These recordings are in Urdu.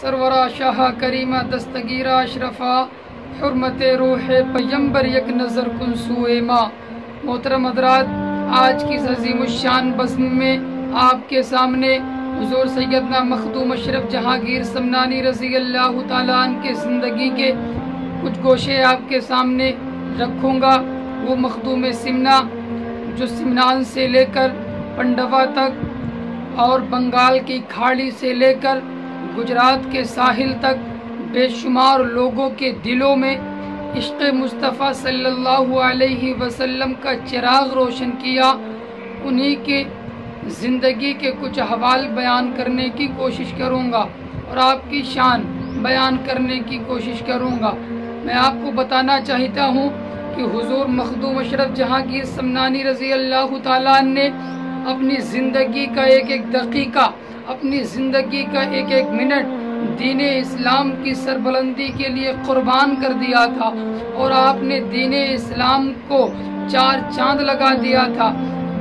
سرورا شاہ کریمہ دستگیرہ اشرفا حرمت روح پیمبر یک نظر کن سوئے ماں۔ محترم حضرات، آج کی عظیم الشان بزم میں آپ کے سامنے حضور سیدنا مخدوم اشرف جہانگیر سمنانی رضی اللہ تعالیٰ عنہ کے زندگی کے کچھ گوشے آپ کے سامنے رکھوں گا۔ وہ مخدوم سمنا جو سمنان سے لے کر پنڈوا تک اور بنگال کی کھاڑی سے لے کر گجرات کے ساحل تک بے شمار لوگوں کے دلوں میں عشق مصطفیٰ صلی اللہ علیہ وسلم کا چراغ روشن کیا، انہی کے زندگی کے کچھ احوال بیان کرنے کی کوشش کروں گا اور آپ کی شان بیان کرنے کی کوشش کروں گا۔ میں آپ کو بتانا چاہتا ہوں کہ حضور مخدوم اشرف جہانگیر سمنانی رضی اللہ تعالیٰ نے اپنی زندگی کا ایک ایک دقیقہ، اپنی زندگی کا ایک ایک منٹ دین اسلام کی سربلندی کے لیے قربان کر دیا تھا، اور آپ نے دین اسلام کو چار چاند لگا دیا تھا۔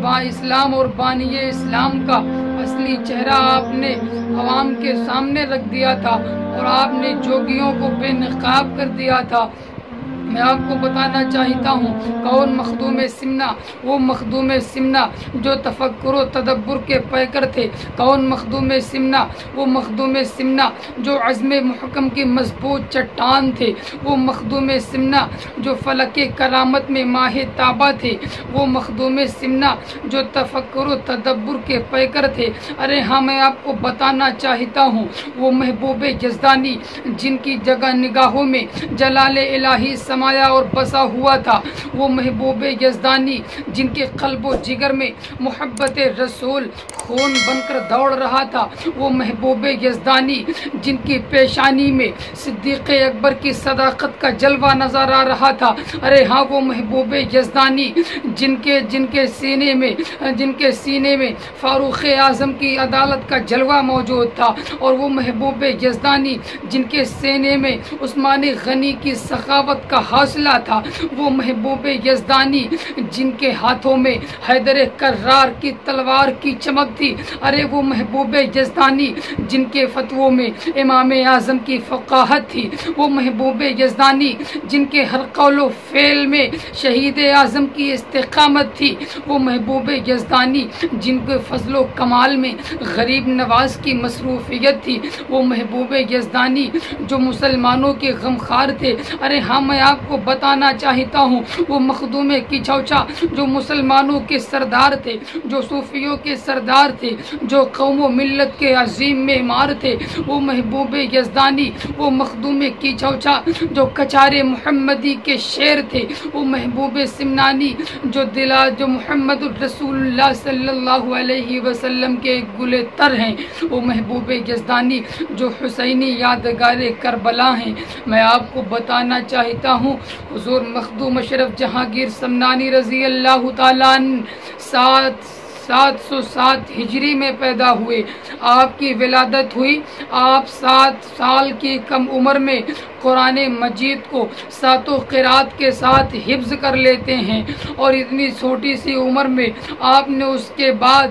با اسلام اور بانی اسلام کا اصلی چہرہ آپ نے عوام کے سامنے رکھ دیا تھا، اور آپ نے جوگیوں کو بے نقاب کر دیا تھا۔ میں آپ کو بتانا چاہتا ہوں کون مخدوم سمنا، وہ مخدوم سمنا جو تفکر و تدبر کے پیکر تھے۔ کون مخدوم سمنا، وہ مخدوم سمنا جو عزم محکم کی مضبوط چٹان تھے۔ وہ مخدوم سمنا جو فلک کرامت میں ماہ تابہ تھے۔ وہ مخدوم سمنا جو تفکر و تدبر کے پیکر تھے۔ ارے ہاں، میں آپ کو بتانا چاہتا ہوں وہ محبوب یزدانی جن کی جگہ نگاہوں میں جلال الہی سمایا اور بسا ہوا تھا۔ وہ محبوب یزدانی جن کے قلب و جگر میں محبت رسول خون بن کر دوڑ رہا تھا۔ وہ محبوب یزدانی جن کی پیشانی میں صدیق اکبر کی صداقت کا جلوہ نظر آ رہا تھا۔ ارے ہاں، وہ محبوب یزدانی جن کے سینے میں فاروق اعظم کی عدالت کا جلوہ موجود تھا، اور وہ محبوب یزدانی جن کے سینے میں عثمان غنی کی سخاوت کا حوصلہ تھا۔ وہ محبوب یزدانی جن کے ہاتھوں میں حیدر کرار کی تلوار کی چمک تھی۔ ارے وہ محبوب یزدانی جن کے فتووں میں امام اعظم کی فقاہت تھی۔ وہ محبوب یزدانی جن کے ہر قول و فعل میں شہید اعظم کی استقامت تھی۔ وہ محبوب یزدانی جن کے فضل و کمال میں غریب نواز کی مصروفیت تھی۔ وہ محبوب یزدانی جو مسلمانوں کے غمخوار تھے۔ ارے ہاں، میں آپ کو بتانا چاہتا ہوں وہ مخدوم کچوچا جو مسلمانوں کے سردار تھے، جو صوفیوں کے سردار تھے، جو قوم و ملت کے عظیم معمار تھے۔ وہ محبوب یزدانی، وہ مخدوم کچوچا جو کچار محمدی کے شعر تھے۔ وہ محبوب سمنانی جو محمد الرسول اللہ صلی اللہ علیہ وسلم کے گلے تر ہیں۔ وہ محبوب یزدانی جو حسینی یادگار کربلا ہیں۔ میں آپ کو بتانا چاہتا ہوں حضور مخدوم اشرف جہانگیر سمنانی رضی اللہ تعالیٰ عنہ 707 ہجری میں پیدا ہوئے۔ آپ کی ولادت ہوئی۔ آپ 7 سال کی کم عمر میں قرآن مجید کو 7 قرات کے ساتھ حفظ کر لیتے ہیں، اور اتنی چھوٹی سی عمر میں آپ نے اس کے بعد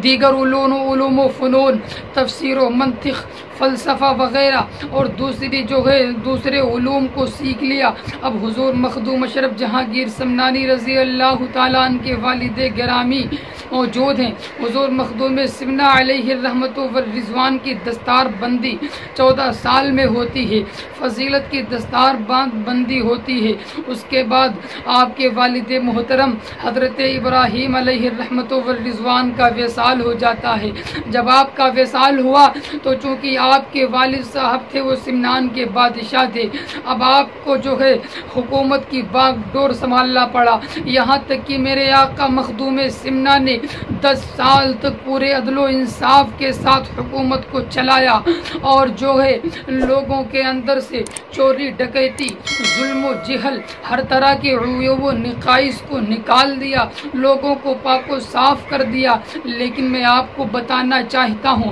دیگر علوم و فنون، تفسیر و منطق، فلسفہ وغیرہ اور دوسرے علوم کو سیکھ لیا۔ اب حضور مخدوم اشرف جہانگیر سمنانی رضی اللہ تعالیٰ عنہ کے والد گرامی موجود ہیں۔ حضور مخدوم سمنا علیہ الرحمت والرضوان کی دستار بندی 14 سال میں ہوتی ہے، فضیلت کی دستار بندی ہوتی ہے۔ اس کے بعد آپ کے والد محترم حضرت ابراہیم علیہ الرحمت والرضوان کا وصال ہو جاتا ہے۔ جب آپ کا وصال ہوا تو چونکہ آپ کے والد صاحب تھے وہ سمنان کے بادشاہ تھے، اب آپ کو حکومت کی باغ ڈور سنبھالنا پڑا، یہاں تک کہ میرے آقا مخدوم سمنا نے 10 سال تک پورے عدل و انصاف کے ساتھ حکومت کو چلایا، اور لوگوں کے اندر سے چوری ڈکیتی، ظلم و جہل، ہر طرح کے عیوب و نقائص کو نکال دیا، لوگوں کو پاک و صاف کر دیا۔ لیکن میں آپ کو بتانا چاہتا ہوں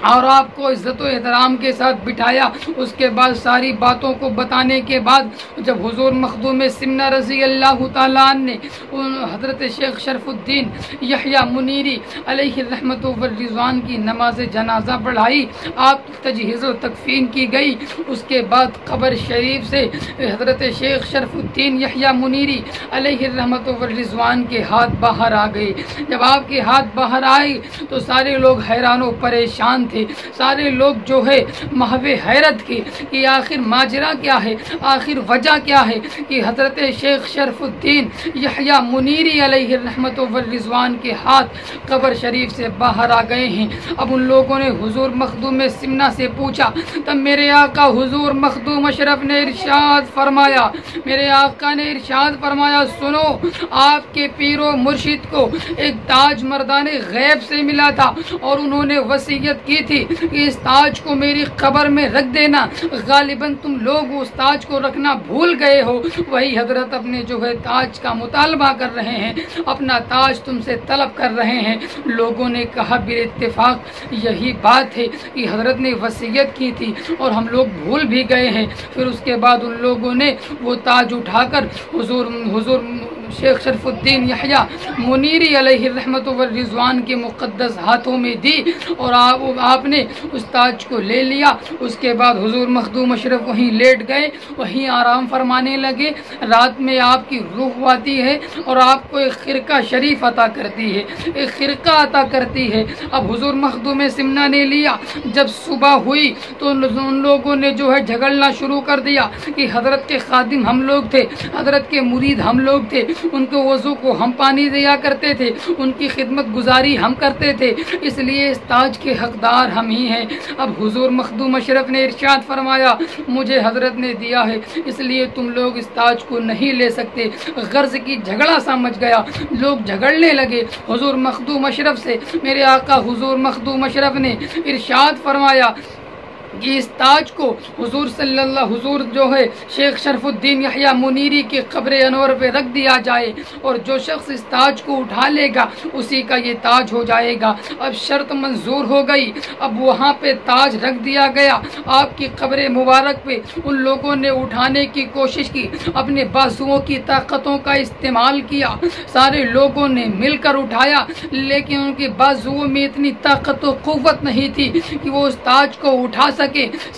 اور آپ کو عزت و احترام کے ساتھ بٹھایا۔ اس کے بعد ساری باتوں کو بتانے کے بعد جب حضور مخدوم سمنہ رضی اللہ تعالیٰ عنہ نے حضرت شیخ شرف الدین یحییٰ منیری علیہ الرحمت والرضوان کی نماز جنازہ پڑھائی، آپ تجہیز و تکفین کی گئی۔ اس کے بعد قبر شریف سے حضرت شیخ شرف الدین یحییٰ منیری علیہ الرحمت والرضوان کے ہاتھ باہر آ گئے۔ جب آپ کے ہاتھ باہر آئے تو سارے لوگ حیران و پریشان تھے، سارے لوگ جو ہے محو حیرت کی کہ آخر ماجرا کیا ہے، آخر وجہ کیا ہے کہ حضرت شیخ شرف الدین یحییٰ منیری علیہ الرحمت والرضوان کے ہاتھ قبر شریف سے باہر آ گئے ہیں۔ اب ان لوگوں نے حضور مخدوم سمنہ سے پوچھا، تب میرے آقا حضور مخدوم اشرف نے ارشاد فرمایا، میرے آقا نے ارشاد فرمایا، سنو، آپ کے پیر و مرشد کو ایک تاج مردان غیب سے ملا تھا اور انہوں نے وصیت کی تھی کہ اس تاج کو میری قبر میں رکھ دینا، غالباً تم لوگ اس تاج کو رکھنا بھول گئے ہو۔ وہی حضرت اپنے جو ہے تاج کا مطالبہ کر رہے ہیں، اپنا تاج تم سے طلب کر رہے ہیں۔ لوگوں نے کہا بالاتفاق یہی بات ہے کہ حضرت نے وصیت کی تھی اور ہم لوگ بھول بھی گئے ہیں۔ پھر اس کے بعد ان لوگوں نے وہ تاج اٹھا کر حضور شیخ شرف الدین یحییٰ منیری علیہ الرحمت والرضوان کے مقدس ہاتھوں میں دی اور آپ نے اس تاج کو لے لیا۔ اس کے بعد حضور مخدوم اشرف وہیں لیٹ گئے، وہیں آرام فرمانے لگے۔ رات میں آپ کی روح آتی ہے اور آپ کو ایک خرقہ شریف عطا کرتی ہے، ایک خرقہ عطا کرتی ہے۔ اب حضور مخدوم سمنہ نے لیا۔ جب صبح ہوئی تو ان لوگوں نے جو ہے جھگڑنا شروع کر دیا کہ حضرت کے خادم ہم لوگ تھے، حضرت کے مرید ہم لوگ تھے، ان کو وضو کو ہم پانی دیا کرتے تھے، ان کی خدمت گزاری ہم کرتے تھے، اس لیے اس تاج کے حقدار ہم ہی ہیں۔ اب حضور مخدوم اشرف نے ارشاد فرمایا، مجھے حضرت نے دیا ہے اس لیے تم لوگ اس تاج کو نہیں لے سکتے۔ غرض کی جھگڑا سمجھ گیا، لوگ جھگڑنے لگے حضور مخدوم اشرف سے۔ میرے آقا حضور مخدوم اشرف نے ارشاد فرمایا کہ اس تاج کو حضور جو ہے شیخ شرف الدین یحییٰ منیری کے قبر انور پہ رکھ دیا جائے اور جو شخص اس تاج کو اٹھا لے گا اسی کا یہ تاج ہو جائے گا۔ اب شرط منظور ہو گئی، اب وہاں پہ تاج رکھ دیا گیا آپ کی قبر مبارک پہ۔ ان لوگوں نے اٹھانے کی کوشش کی، اپنے بازوؤں کی طاقتوں کا استعمال کیا، سارے لوگوں نے مل کر اٹھایا، لیکن ان کے بازوؤں میں اتنی طاقت و قوت نہیں تھی کہ وہ اس تاج کو اٹھا سکے۔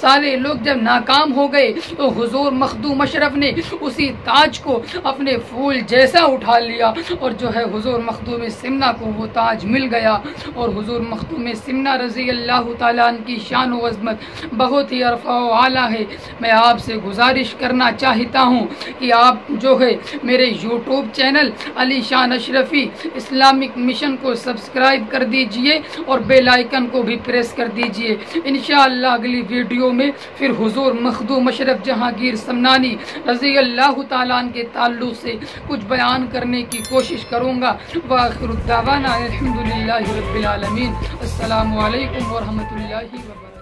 سارے لوگ جب ناکام ہو گئے تو حضور مخدوم اشرف نے اسی تاج کو اپنے پھول جیسا اٹھا لیا اور جو ہے حضور مخدوم سمنہ کو وہ تاج مل گیا۔ اور حضور مخدوم سمنہ رضی اللہ تعالیٰ عنہ کی شان و عظمت بہت ہی ارفع و اعلیٰ ہے۔ میں آپ سے گزارش کرنا چاہتا ہوں کہ آپ جو ہے میرے یوٹیوب چینل علی شان اشرفی اسلامک مشن کو سبسکرائب کر دیجئے اور بیل آئیکن کو بھی پریس کر دیجئے۔ انشاءاللہ اگلی ویڈیو میں پھر حضور مخدوم اشرف جہانگیر سمنانی رضی اللہ تعالیٰ عنہ کے تعلق سے کچھ بیان کرنے کی کوشش کروں گا۔ وآخر الدعوانا الحمدللہ رب العالمین۔ السلام علیکم ورحمۃ اللہ وبرکاتہ۔